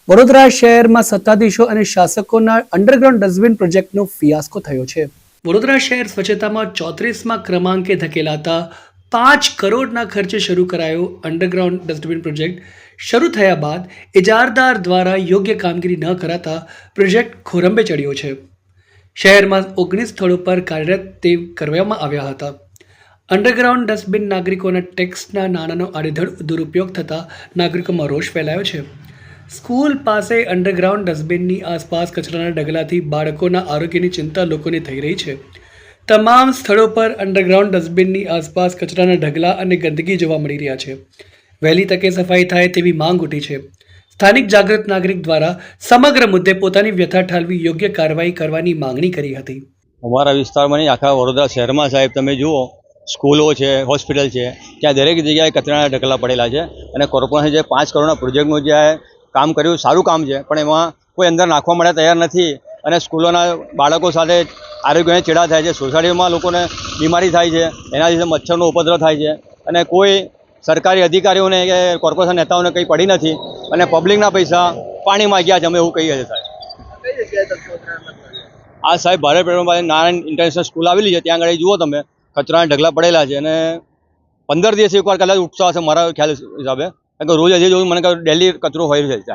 વડોદરા શહેરમાં સત્તાધીશો અને શાસકોના underground dustbin પ્રોજેક્ટનો ફિયાસ્કો થયો છે. વડોદરા શહેર સ્વચ્છતામાં 34મા ક્રમાંકે ધકેલાતા 5 કરોડના ખર્ચે શરૂ કરાયો અંડરગ્રાઉન્ડ ડસ્ટબિન પ્રોજેક્ટ શરૂ થયા બાદ ઇજારદાર દ્વારા યોગ્ય કામગીરી ન કરાતા પ્રોજેક્ટ ખોરંભે ચડ્યો છે. શહેરમાં 19 સ્થળો પર કાર્યરત તે કરવામાં આવ્યા હતા. અંડરગ્રાઉન્ડ ડસ્ટબિન નાગરિકોના ટેક્સના નાણાંનો આડેધડ દુરુપયોગ થતાં નાગરિકોમાં રોષ ફેલાયો છે. સ્કૂલ પાસે અંડરગ્રાઉન્ડ ડસ્ટબિનની આસપાસ કચરાના ઢગલાથી બાળકોના આરોગ્યની ચિંતા લોકોને થઈ રહી છે. તમામ સ્થળો પર અંડરગ્રાઉન્ડ ડસ્ટબિનની આસપાસ કચરાના ઢગલા અને ગંદકી જોવા મળી રહ્યા છે. વહેલી તકે સફાઈ થાય તેવી માંગ ઉઠી છે. સ્થાનિક જાગૃત નાગરિક દ્વારા સમગ્ર મુદ્દે પોતાની વ્યથા ઠાલવી યોગ્ય કાર્યવાહી કરવાની માંગણી કરી હતી. અમારા વિસ્તારમાં નહીં, આખા વડોદરા શહેરમાં સાહેબ તમે જુઓ, સ્કૂલો છે, હોસ્પિટલ છે, ત્યાં દરેક જગ્યાએ કચરાના ઢગલા પડેલા છે. અને કોર્પોરેશન જે 5 કરોડના પ્રોજેક્ટનું જે કામ કર્યું સારું કામ છે, પણ એમાં કોઈ અંદર નાખવા માટે તૈયાર નથી. અને સ્કૂલોના બાળકો સાથે આરોગ્યને ચેડા થાય છે, સોસાયટીમાં લોકોને બીમારી થાય છે, એના લીધે મચ્છરનો ઉપદ્રવ થાય છે. અને કોઈ સરકારી અધિકારીઓને કે કોર્પોરેશન નેતાઓને કંઈ પડી નથી અને પબ્લિકના પૈસા પાણીમાં ગયા છે, અમે એવું કહીએ છીએ સાહેબ. આ સાહેબ ભારત પેટ્રોલ પાસે નારાયણ ઇન્ટરનેશનલ સ્કૂલ આવેલી છે, ત્યાં આગળ જુઓ તમે, કચરાના ઢગલા પડેલા છે. અને 15 દિવસે એકવાર કદાચ ઉઠતા હશે મારા ખ્યાલ હિસાબે, કારણ કે રોજ હજી જોયું મને ડેલી કચરો હોય છે ત્યાં.